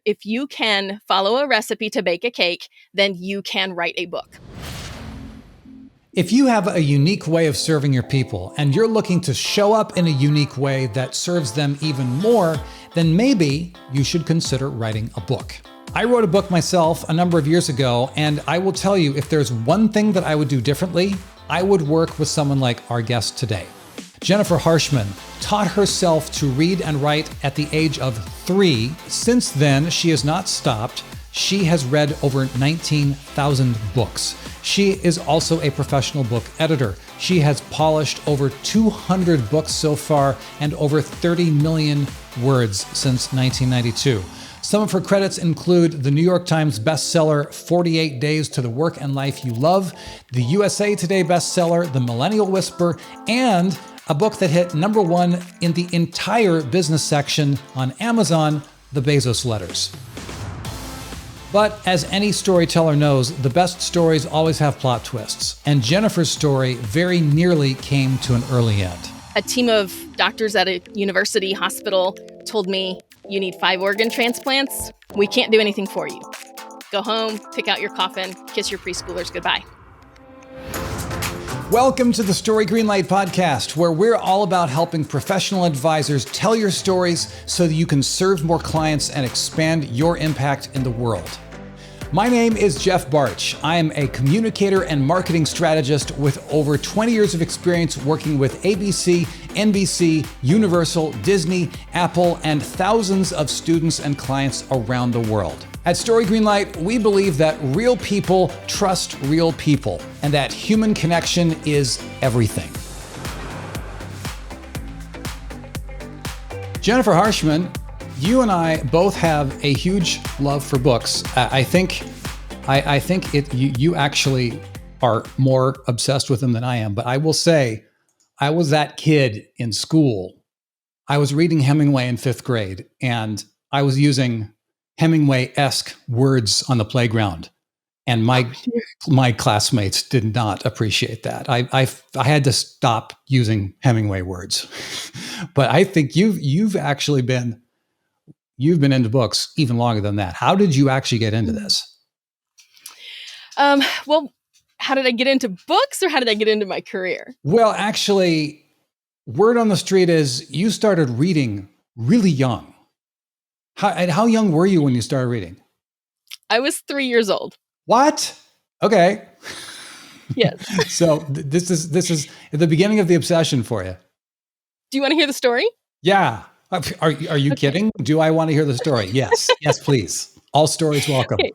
if you can follow a recipe to bake a cake, then you can write a book. If you have a unique way of serving your people and you're looking to show up in a unique way that serves them even more, then maybe you should consider writing a book. I wrote a book myself a number of years ago, and I will tell you, if there's one thing that I would do differently, I would work with someone like our guest today. Jennifer Harshman taught herself to read and write at the age of 3. Since then, she has not stopped. She has read over 19,000 books. She is also a professional book editor. She has polished over 200 books so far and over 30 million words since 1992. Some of her credits include the New York Times bestseller, 48 Days to the Work and Life You Love, the USA Today bestseller, The Millennial Whisper, and a book that hit number 1 in the entire business section on Amazon, The Bezos Letters. But as any storyteller knows, the best stories always have plot twists, and Jennifer's story very nearly came to an early end. A team of doctors at a university hospital told me, "You need 5 organ transplants. We can't do anything for you. Go home, pick out your coffin, kiss your preschoolers goodbye." Welcome to the Story Greenlight podcast, where we're all about helping professional advisors tell your stories so that you can serve more clients and expand your impact in the world. My name is Jeff Barch. I am a communicator and marketing strategist with over 20 years of experience working with ABC, NBC, Universal, Disney, Apple, and thousands of students and clients around the world. At Story Greenlight, we believe that real people trust real people and that human connection is everything. Jennifer Harshman, you and I both have a huge love for books. I think you actually are more obsessed with them than I am. But I will say, I was that kid in school. I was reading Hemingway in 5th grade, and I was using Hemingway-esque words on the playground, and my classmates did not appreciate that. I had to stop using Hemingway words. But I think you've actually been into books even longer than that. How did you actually get into this? Well, how did I get into books, or how did I get into my career? Well, actually, word on the street is you started reading really young. How young were you when you started reading? I was 3 years old. What? Okay. Yes. So this is the beginning of the obsession for you. Do you want to hear the story? Yeah. Are you kidding? Do I want to hear the story? Yes. Yes, please. All stories welcome. Okay.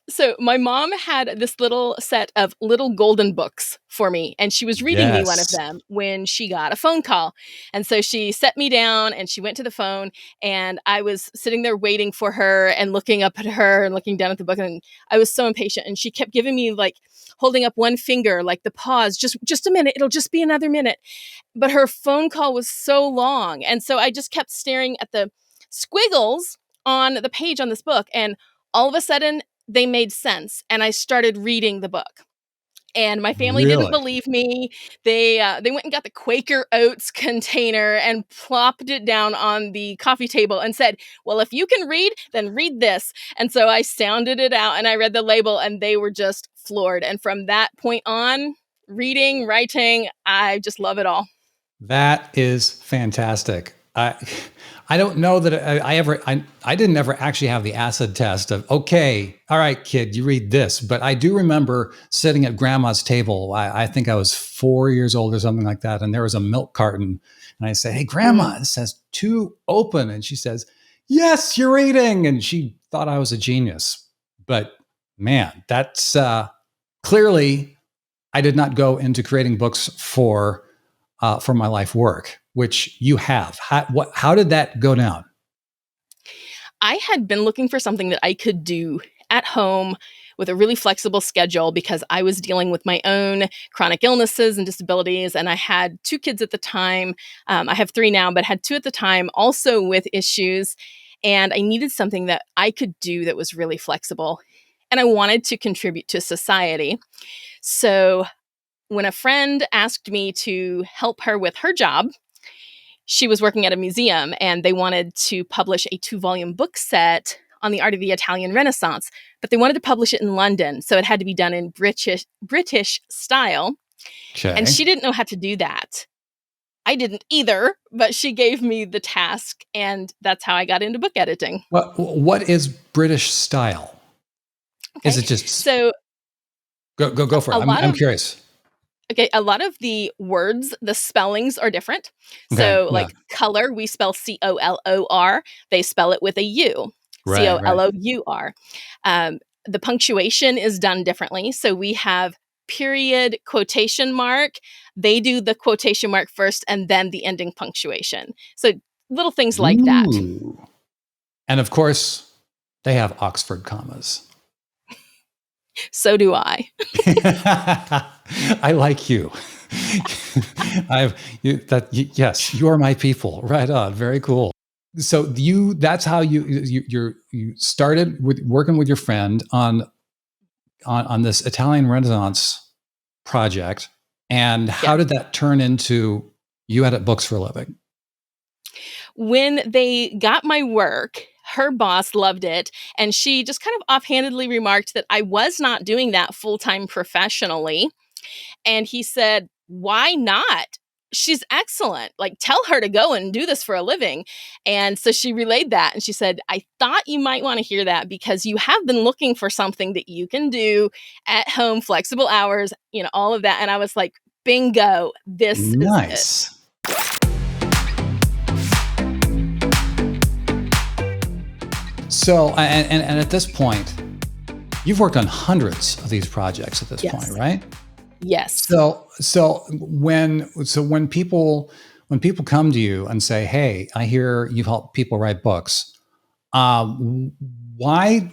So my mom had this little set of little golden books for me, and she was reading me one of them when she got a phone call. And so she set me down and she went to the phone, and I was sitting there waiting for her and looking up at her and looking down at the book. And I was so impatient, and she kept giving me, like, holding up one finger, like the pause, just a minute. It'll just be another minute. But her phone call was so long. And so I just kept staring at the squiggles on the page on this book. And all of a sudden, they made sense, and I started reading the book. And my family didn't believe me. They went and got the Quaker Oats container and plopped it down on the coffee table and said, "Well, if you can read, then read this." And so I sounded it out and I read the label, and they were just floored. And from that point on, reading, writing, I just love it all. That is fantastic. I don't know that I didn't ever actually have the acid test of, okay, all right, kid, you read this. But I do remember sitting at grandma's table. I think I was 4 years old or something like that. And there was a milk carton. And I say, "Hey, grandma, this says 2 open." And she says, "Yes, you're reading." And she thought I was a genius. But man, that's clearly, I did not go into creating books for my life work, which you have. How did that go down? I had been looking for something that I could do at home with a really flexible schedule because I was dealing with my own chronic illnesses and disabilities. And I had 2 kids at the time. I have 3 now, but had 2 at the time also with issues. And I needed something that I could do that was really flexible. And I wanted to contribute to society. So when a friend asked me to help her with her job, she was working at a museum and they wanted to publish a 2-volume book set on the art of the Italian Renaissance, but they wanted to publish it in London, so it had to be done in British style. Okay. And she didn't know how to do that. I didn't either, but she gave me the task, and that's how I got into book editing. What is British style? Okay. Is it just so? Go for it. I'm curious. Okay, a lot of the words, the spellings are different. Okay, So, like color, we spell COLOR. They spell it with a U, right. COLOUR. The punctuation is done differently. So we have period, quotation mark. They do the quotation mark first and then the ending punctuation. So little things like that. And of course, they have Oxford commas. So do I. I like you. Yes, you are my people. Right on. Very cool. So that's how you started with working with your friend on this Italian Renaissance project. And how did that turn into you edit books for a living? When they got my work, her boss loved it, and she just kind of offhandedly remarked that I was not doing that full-time professionally. And he said, "Why not? She's excellent. Like, tell her to go and do this for a living." And so she relayed that, and she said, "I thought you might want to hear that because you have been looking for something that you can do at home, flexible hours, all of that." And I was like, bingo, this is it. So, and at this point, you've worked on hundreds of these projects at this point, right? Yes. So when people come to you and say, "Hey, I hear you've helped people write books," why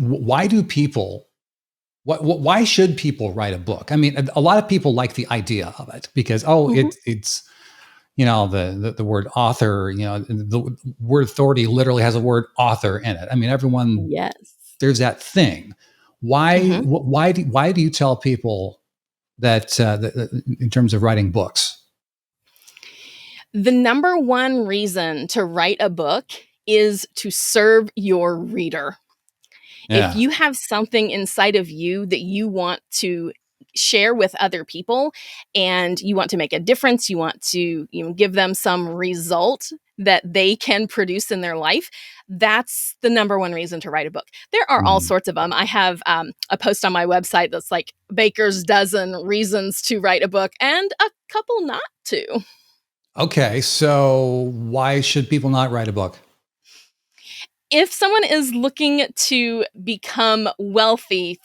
should people write a book? I mean, a lot of people like the idea of it because it's the word author, the word authority literally has a word author in it. I mean, everyone, there's that thing. Why do you tell people that in terms of writing books? The number one reason to write a book is to serve your reader. Yeah. If you have something inside of you that you want to share with other people and you want to make a difference, you want to give them some result that they can produce in their life, that's the number one reason to write a book. There are all sorts of them. I have a post on my website that's like Baker's dozen reasons to write a book and a couple not to. Okay, so why should people not write a book? If someone is looking to become wealthy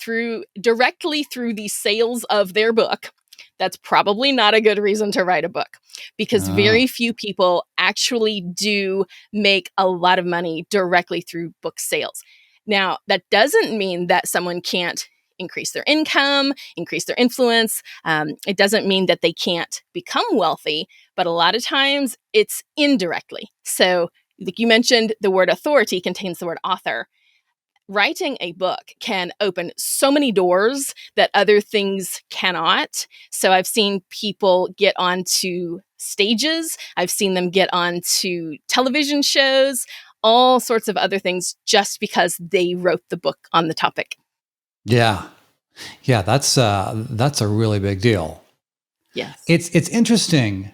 directly through the sales of their book, that's probably not a good reason to write a book because very few people actually do make a lot of money directly through book sales. Now, that doesn't mean that someone can't increase their income, increase their influence. It doesn't mean that they can't become wealthy, but a lot of times it's indirectly. So like you mentioned, the word authority contains the word author. Writing a book can open so many doors that other things cannot. So I've seen people get onto stages. I've seen them get onto television shows, all sorts of other things just because they wrote the book on the topic. Yeah. That's a really big deal. Yes. It's interesting.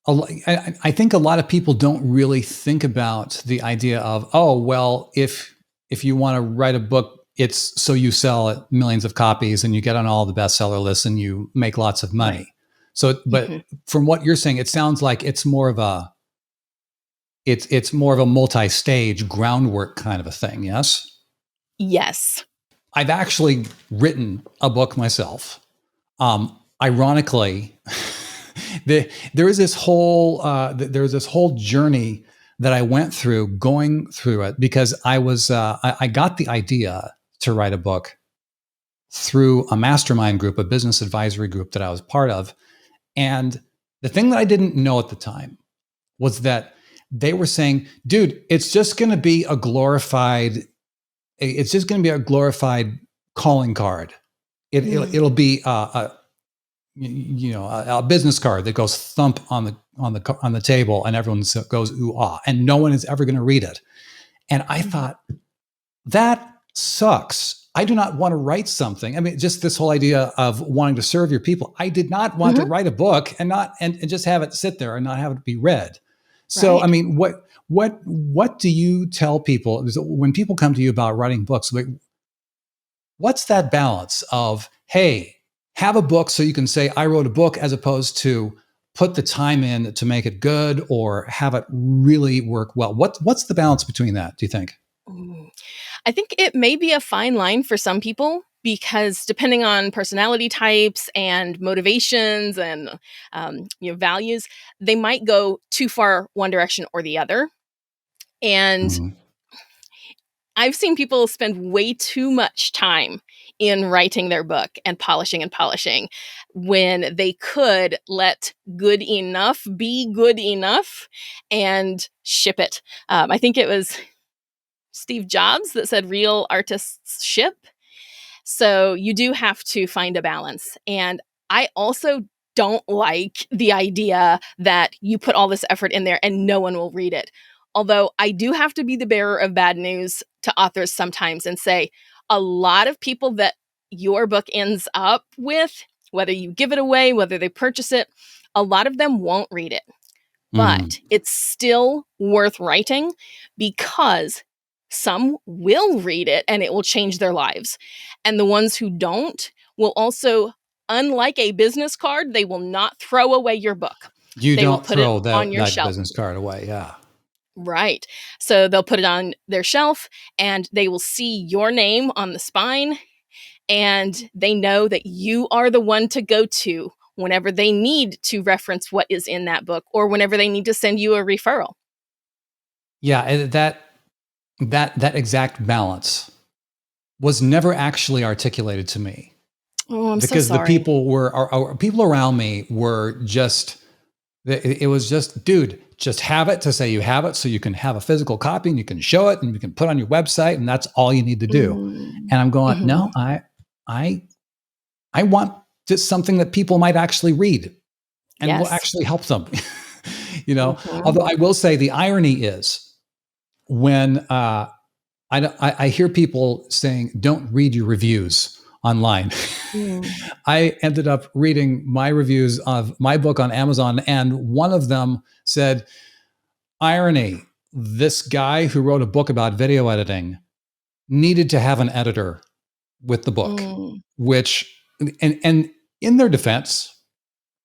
I think a lot of people don't really think about the idea of, oh, well, if you want to write a book, it's so you sell millions of copies and you get on all the bestseller lists and you make lots of money. Right. So, but from what you're saying, it sounds like it's more of a multi-stage groundwork kind of a thing. Yes. Yes. I've actually written a book myself. Ironically, there was this whole journey that I went through going through it because I got the idea to write a book through a mastermind group, a business advisory group that I was part of. And the thing that I didn't know at the time was that they were saying, dude, it's just going to be a glorified calling card. It'll be a business card that goes thump on the table and everyone goes ooh ah, and no one is ever going to read it. And I thought that sucks. I do not want to write something. I mean, just this whole idea of wanting to serve your people. I did not want to Mhm. write a book and not and just have it sit there and not have it be read. So, I Right. mean, what do you tell people when people come to you about writing books? Like, what's that balance of, hey, have a book so you can say I wrote a book, as opposed to put the time in to make it good or have it really work well? What's the balance between that, do you think? Mm. I think it may be a fine line for some people because depending on personality types and motivations and values, they might go too far one direction or the other. And Mhm. I've seen people spend way too much time in writing their book and polishing when they could let good enough be good enough and ship it. I think it was Steve Jobs that said real artists ship. So you do have to find a balance. And I also don't like the idea that you put all this effort in there and no one will read it. Although I do have to be the bearer of bad news to authors sometimes and say a lot of people that your book ends up with, whether you give it away, whether they purchase it, a lot of them won't read it. Mhm. But it's still worth writing because some will read it and it will change their lives. And the ones who don't will also, unlike a business card, they will not throw away your book. You They will don't put it throw on your that shelf. business card away. Yeah. Right. So they'll put it on their shelf and they will see your name on the spine and they know that you are the one to go to whenever they need to reference what is in that book or whenever they need to send you a referral. Yeah, and that exact balance was never actually articulated to me, Oh, I'm so because the sorry. people were our people around me were just it was just, dude, just have it to say you have it so you can have a physical copy and you can show it and you can put on your website and that's all you need to do. Mm. And I'm going, Mhm. no, I I want just something that people might actually read and will Yes. actually help them. Mhm. Although I will say the irony is when I hear people saying, don't read your reviews online. Mm. I ended up reading my reviews of my book on Amazon, and one of them said, irony, this guy who wrote a book about video editing needed to have an editor with the book, Mm. which, and in their defense,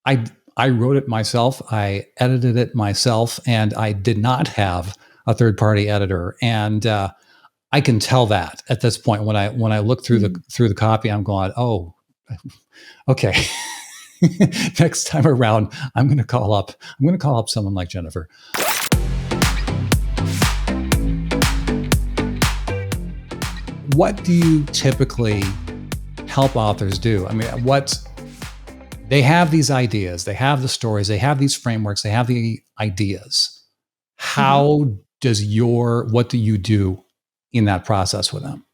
I I wrote it myself, I edited it myself, and I did not have a third party editor. And I can tell that at this point when I look Mm. through the copy, I'm going, oh, okay. Next time around, I'm going to call up someone like Jennifer. What do you typically help authors do? I mean, what they have these ideas, they have the stories, they have these frameworks, they have the ideas. Mhm. How does what do you do in that process with them?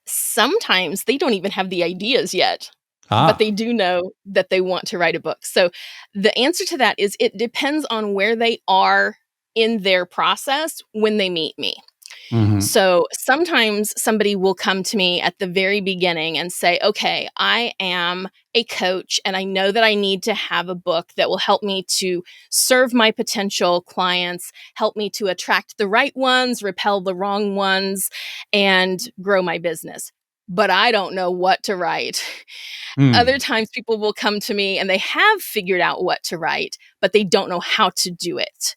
Sometimes they don't even have the ideas yet, but Ah. they do know that they want to write a book. So the answer to that is it depends on where they are in their process when they meet me. Hmm. So sometimes somebody will come to me at the very beginning and say, okay, I am a coach and I know that I need to have a book that will help me to serve my potential clients, help me to attract the right ones, repel the wrong ones, and grow my business. But I don't know what to write. Other Mm. times people will come to me and they have figured out what to write, but they don't know how to do it.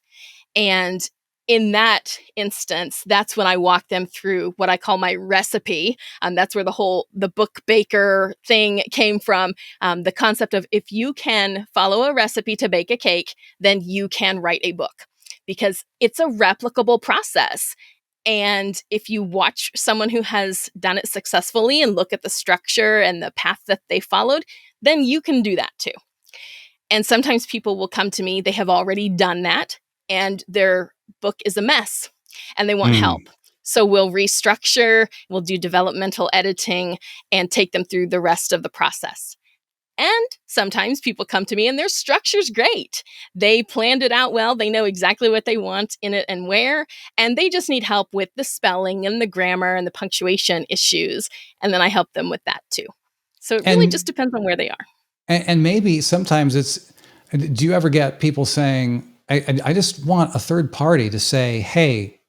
And in that instance, that's when I walk them through what I call my recipe. That's where the book baker thing came from. The concept of if you can follow a recipe to bake a cake, then you can write a book because it's a replicable process. And if you watch someone who has done it successfully and look at the structure and the path that they followed, then you can do that too. And sometimes people will come to me, they have already done that, and their book is a mess and they want Mm. help. So we'll restructure, we'll do developmental editing, and take them through the rest of the process. And sometimes people come to me and their structure's great. They planned it out well. They know exactly what they want in it and where, and they just need help with the spelling and the grammar and the punctuation issues. And then I help them with that too. So it really just And depends on where they are. and maybe sometimes it's, do you ever get people saying, I just want a third party to say, hey,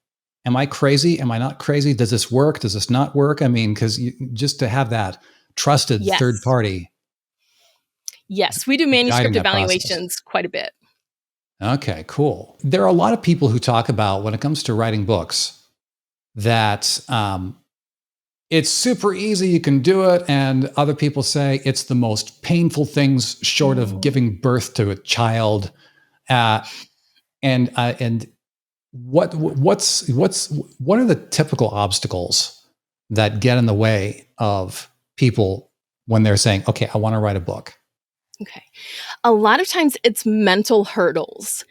am I crazy? Am I not crazy? Does this work? Does this not work? I mean, because just to have that trusted third Yes. party Yes, we do guiding manuscript that process. evaluations quite a bit. Okay, cool. There are a lot of people who talk about when it comes to writing books that it's super easy, you can do it. And other people say it's the most painful things short of Mm. giving birth to a child. Uh, and what are the typical obstacles that get in the way of people when they're saying, okay, I want to write a book? Okay. A lot of times it's mental hurdles.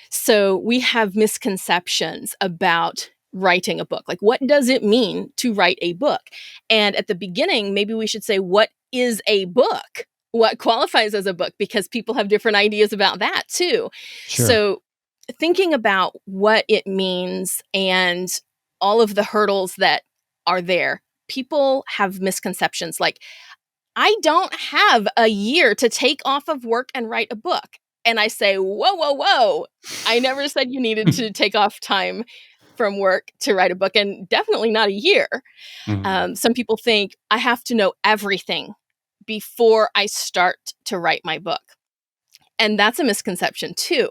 So we have misconceptions about writing a book. Like, what does it mean to write a book? And at the beginning, maybe we should say, what is a book? What qualifies as a book? Because people have different ideas about that too. Sure. So thinking about what it means and all of the hurdles that are there, people have misconceptions like, I don't have a year to take off of work and write a book. And I say, whoa, whoa, whoa. I never said you needed to take off time from work to write a book, and definitely not a year. Mhm. Some people think I have to know everything before I start to write my book. And that's a misconception too.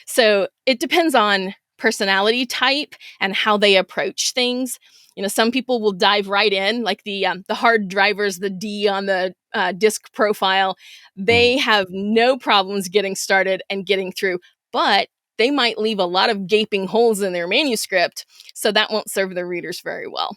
So it depends on personality type and how they approach things. You know, some people will dive right in, like the hard drivers, the D on the disc profile. They Mhm. have no problems getting started and getting through, but they might leave a lot of gaping holes in their manuscript, so that won't serve their readers very well.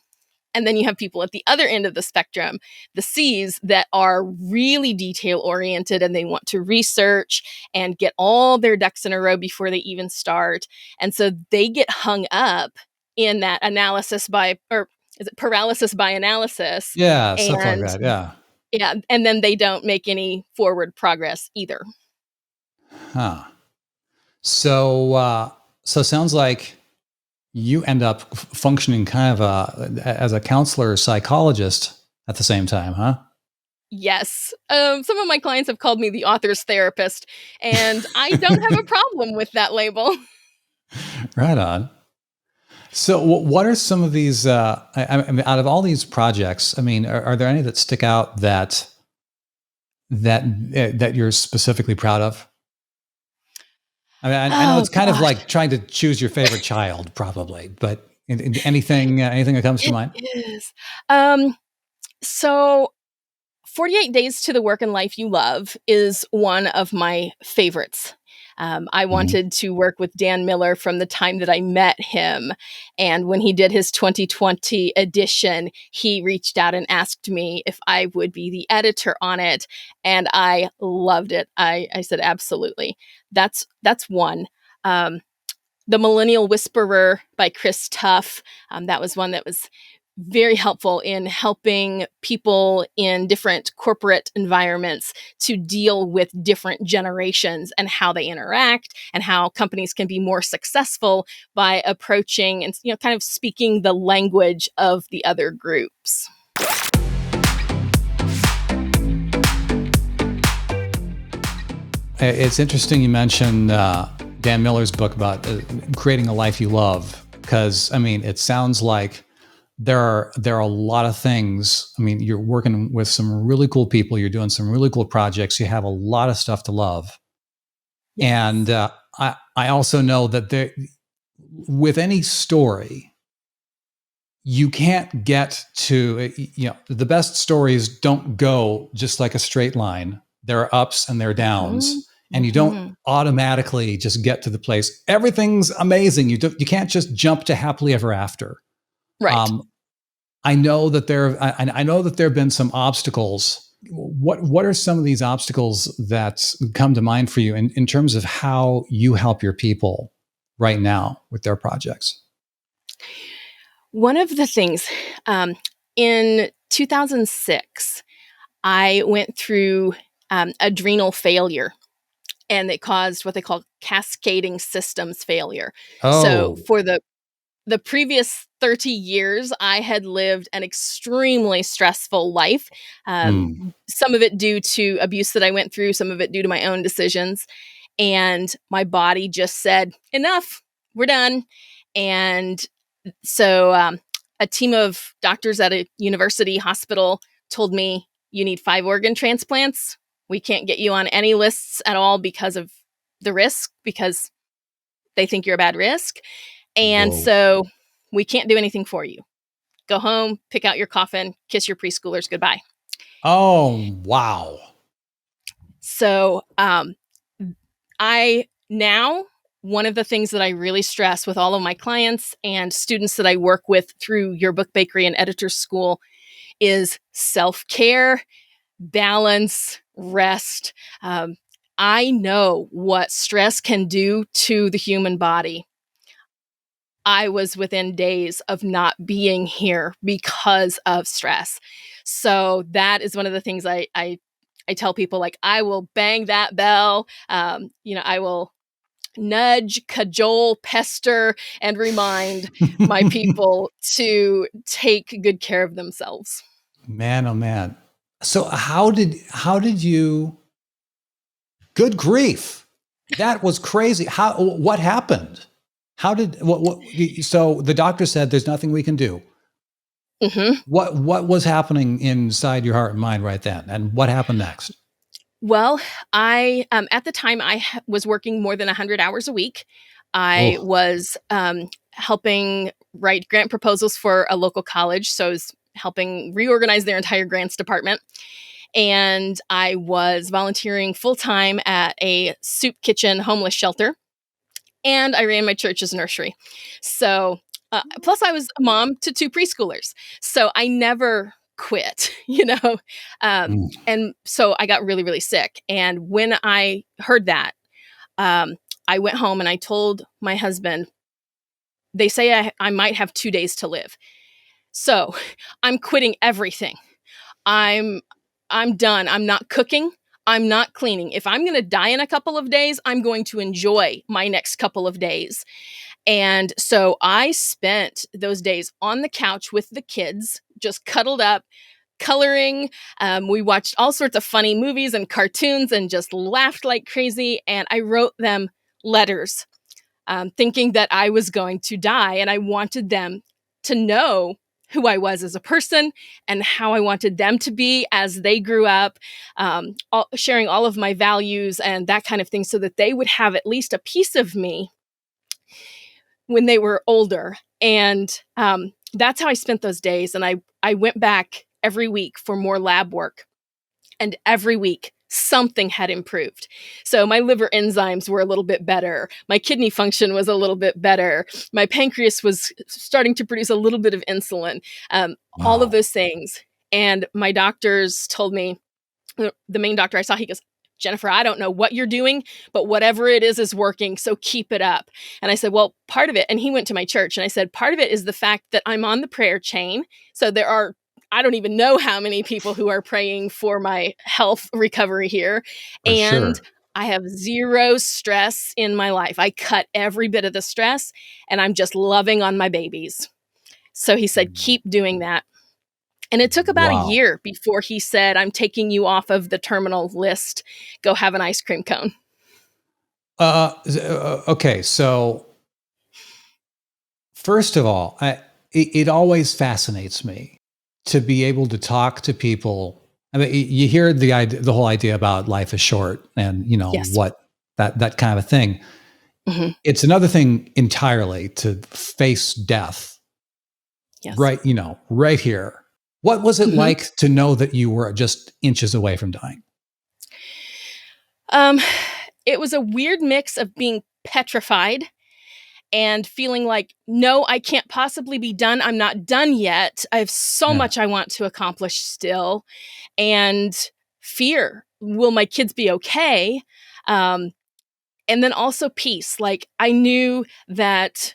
And then you have people at the other end of the spectrum, the C's, that are really detail oriented and they want to research and get all their ducks in a row before they even start. And so they get hung up in that analysis by, or is it paralysis by analysis? Yeah, stuff like And that. Yeah. yeah, and then they don't make any forward progress either. Huh. So, so sounds like you end up functioning kind of as a counselor, psychologist at the same time, huh? Yes. Some of my clients have called me the author's therapist, and I don't have a problem with that label. Right on. So, what are some of these? I mean, out of all these projects, I mean, are there any that stick out that you're specifically proud of? I mean, I know Oh it's kind of gosh. like trying to choose your favorite child, probably, but anything that comes to It mind? is. Um, so 48 Days to the Work and Life You Love is one of my favorites. I Mhm. wanted to work with Dan Miller from the time that I met him. And when he did his 2020 edition, he reached out and asked me if I would be the editor on it. And I loved it. I said, absolutely. That's one. Um, the Millennial Whisperer by Chris Tuff. That was one that was very helpful in helping people in different corporate environments to deal with different generations and how they interact and how companies can be more successful by approaching and kind of speaking the language of the other groups. It's interesting you mentioned Dan Miller's book about creating a life you love, because I mean, it sounds like there are a lot of things. I mean, you're working with some really cool people. You're doing some really cool projects. You have a lot of stuff to love, and Yes. I also know that there, with any story, you can't get to, the best stories don't go just like a straight line. There are ups and there are Mhm. downs, and you don't Mhm. automatically just get to the place everything's amazing. You can't just jump to happily ever after. Right. um, I know that I know that there have been some obstacles. What are some of these obstacles that come to mind for you in terms of how you help your people right now with their projects? One of the things in 2006, I went through adrenal failure, and it caused what they call cascading systems failure. So Oh. for the previous 30 years, I had lived an extremely stressful life. Mm. Some of it due to abuse that I went through, some of it due to my own decisions. And my body just said, enough, we're done. And so a team of doctors at a university hospital told me, you need 5 organ transplants. We can't get you on any lists at all because of the risk, because they think you're a bad risk. And Whoa. so we can't do anything for you. Go home, pick out your coffin, kiss your preschoolers goodbye. Oh, wow. So I now, one of the things that I really stress with all of my clients and students that I work with through Your Book Bakery and Editor's School is self-care, balance, rest. I know what stress can do to the human body. I was within days of not being here because of stress. So that is one of the things I tell people, like, I will bang that bell. I will nudge, cajole, pester, and remind my people to take good care of themselves. Man, oh man. So how did you, good grief. That was crazy. What happened? How did what so the doctor said there's nothing we can do. Mhm. What was happening inside your heart and mind right then? And what happened next? Well, I at the time was working more than 100 hours a week. I Oh, was helping write grant proposals for a local college, so I was helping reorganize their entire grants department. And I was volunteering full time at a soup kitchen homeless shelter, and I ran my church's nursery. So, plus I was a mom to 2 preschoolers. So I never quit, you know? mm. And so I got really, really sick. And when I heard that, um, I went home and I told my husband, they say I might have 2 days to live. So I'm quitting everything. I'm I'm done. I'm not cooking. I'm not cleaning. If I'm going to die in a couple of days, I'm going to enjoy my next couple of days. And so I spent those days on the couch with the kids, just cuddled up, coloring. We watched all sorts of funny movies and cartoons and just laughed like crazy. And I wrote them letters, thinking that I was going to die. And I wanted them to know who I was as a person and how I wanted them to be as they grew up, sharing all of my values and that kind of thing, so that they would have at least a piece of me when they were older. And that's how I spent those days. And I went back every week for more lab work. And every week, something had improved. So my liver enzymes were a little bit better. My kidney function was a little bit better. My pancreas was starting to produce a little bit of insulin, all of Wow. those things. And my doctors told me, the main doctor I saw, he goes, Jennifer, I don't know what you're doing, but whatever it is working. So keep it up. And I said, well, part of it, and he went to my church, and I said, part of it is the fact that I'm on the prayer chain. So there are, I don't even know how many people who are praying for my health recovery here. For And sure. I have zero stress in my life. I cut every bit of the stress, and I'm just loving on my babies. So he said, keep doing that. And it took about a Wow. year before he said, I'm taking you off of the terminal list. Go have an ice cream cone. Okay, so first of all, it always fascinates me to be able to talk to people. I mean, you hear the whole idea about life is short, and Yes. what that kind of a thing. Mhm. It's another thing entirely to face death, Yes. right? Right here. What was it Mhm. like to know that you were just inches away from dying? Um, it was a weird mix of being petrified and feeling like, no, I can't possibly be done. I'm not done yet. I have so Yeah, much I want to accomplish still. And fear. Will my kids be okay? Um, and then also peace. Like, I knew that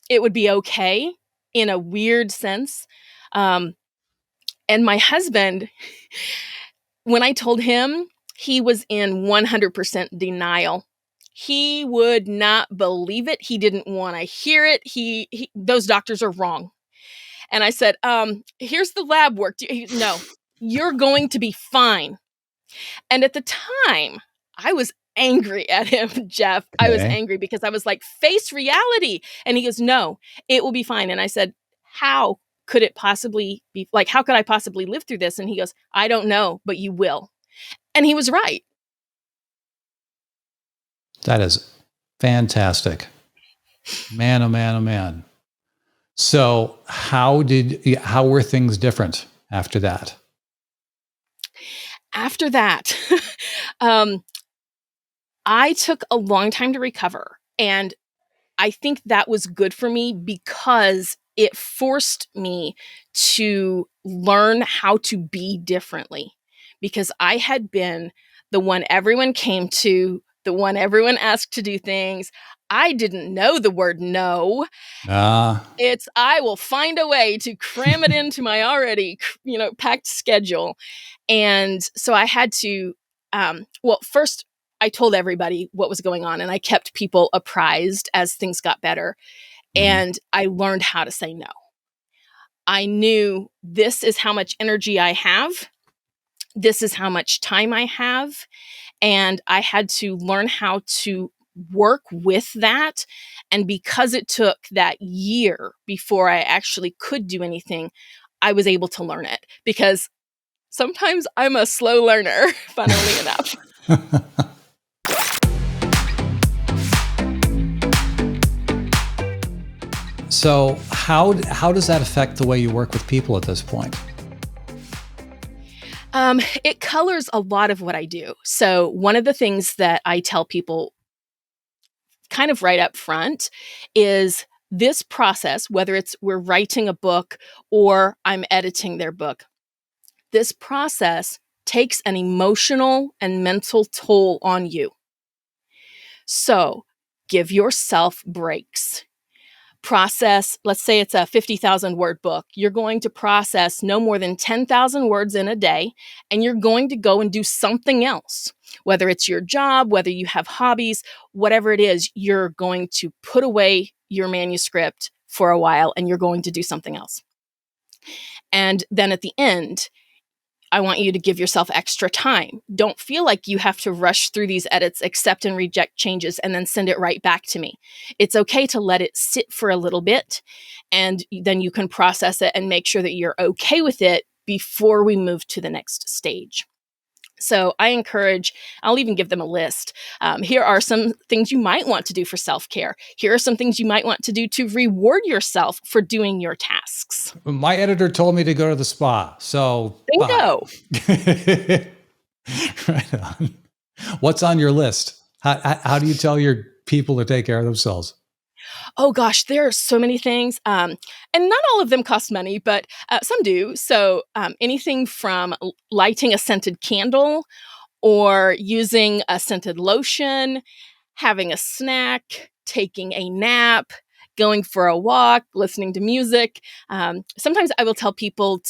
it would be okay in a weird sense. Um, and my husband, when I told him, he was in 100% denial. He would not believe it. He didn't want to hear it. Those doctors are wrong. And I said, here's the lab work. No, you're going to be fine. And at the time, I was angry at him, Jeff. I was Okay. angry because I was like, face reality. And he goes, no, it will be fine. And I said, how could it possibly be like, how could I possibly live through this? And he goes, I don't know, but you will. And he was right. That is fantastic. Man, oh man, oh man. So how were things different after that? After that, I took a long time to recover. And I think that was good for me because it forced me to learn how to be differently. Because I had been the one everyone came to, the one everyone asked to do things. I didn't know the word no. It's I will find a way to cram it into my already, packed schedule. And so I had to, first I told everybody what was going on and I kept people apprised as things got better. Mhm. And I learned how to say no. I knew this is how much energy I have. This is how much time I have. And I had to learn how to work with that. And because it took that year before I actually could do anything, I was able to learn it because sometimes I'm a slow learner, funnily enough. So how does that affect the way you work with people at this point? It colors a lot of what I do. So one of the things that I tell people kind of right up front is this process, whether it's we're writing a book or I'm editing their book, this process takes an emotional and mental toll on you. So give yourself breaks. Process, let's say it's a 50,000 word book. You're going to process no more than 10,000 words in a day, and you're going to go and do something else. Whether it's your job, whether you have hobbies, whatever it is, you're going to put away your manuscript for a while and you're going to do something else. And then at the end, I want you to give yourself extra time. Don't feel like you have to rush through these edits, accept and reject changes, and then send it right back to me. It's okay to let it sit for a little bit, and then you can process it and make sure that you're okay with it before we move to the next stage. So I encourage, I'll even give them a list. Here are some things you might want to do for self-care. Here are some things you might want to do to reward yourself for doing your tasks. My editor told me to go to the spa, so Bingo. Right on. What's on your list? How do you tell your people to take care of themselves? Oh gosh, there are so many things. And not all of them cost money, but some do. So anything from lighting a scented candle or using a scented lotion, having a snack, taking a nap, going for a walk, listening to music. Sometimes I will tell people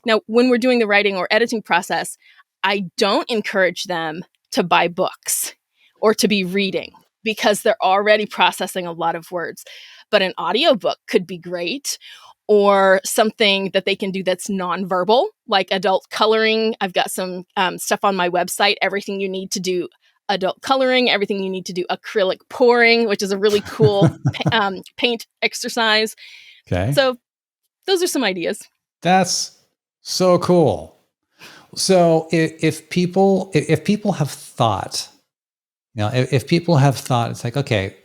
now, when we're doing the writing or editing process, I don't encourage them to buy books or to be reading because they're already processing a lot of words. But an audiobook could be great, or something that they can do that's nonverbal, like adult coloring. I've got some stuff on my website, everything you need to do adult coloring, everything you need to do acrylic pouring, which is a really cool paint exercise. Okay. So those are some ideas. That's so cool. So if people have thought, if people have thought, it's like, okay,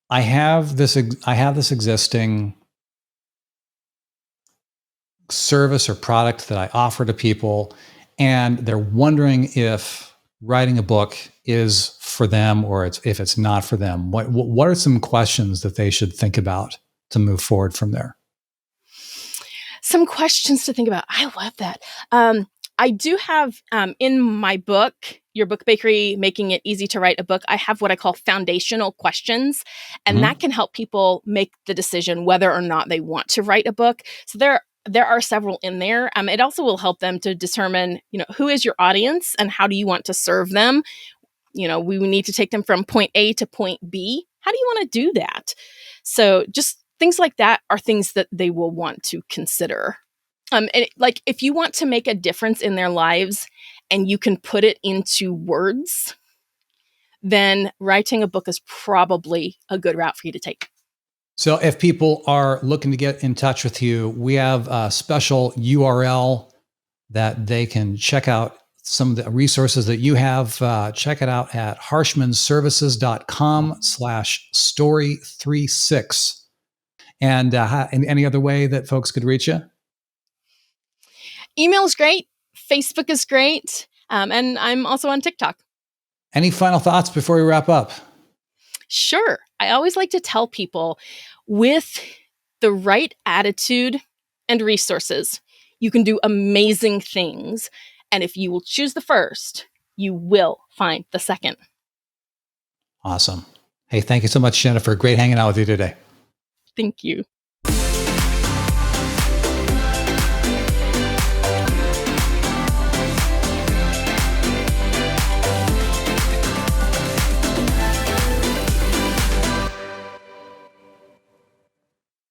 I have this existing service or product that I offer to people, and they're wondering if writing a book is for them or if it's not for them. What are some questions that they should think about to move forward from there? Some questions to think about. I love that. I do have in my book, Your Book Bakery, Making It Easy to Write a Book, I have what I call foundational questions, and that can help people make the decision whether or not they want to write a book. So there there are several in there. It also will help them to determine, who is your audience and how do you want to serve them? We need to take them from point A to point B. How do you want to do that? So just things like that are things that they will want to consider. And if you want to make a difference in their lives and you can put it into words, then writing a book is probably a good route for you to take. So if people are looking to get in touch with you, we have a special URL that they can check out some of the resources that you have. Check it out at harshmanservices.com/story36. And any other way that folks could reach you? Email is great. Facebook is great. And I'm also on TikTok. Any final thoughts before we wrap up? Sure. I always like to tell people, with the right attitude and resources, you can do amazing things. And if you will choose the first, you will find the second. Awesome. Hey, thank you so much, Jennifer. Great hanging out with you today. Thank you.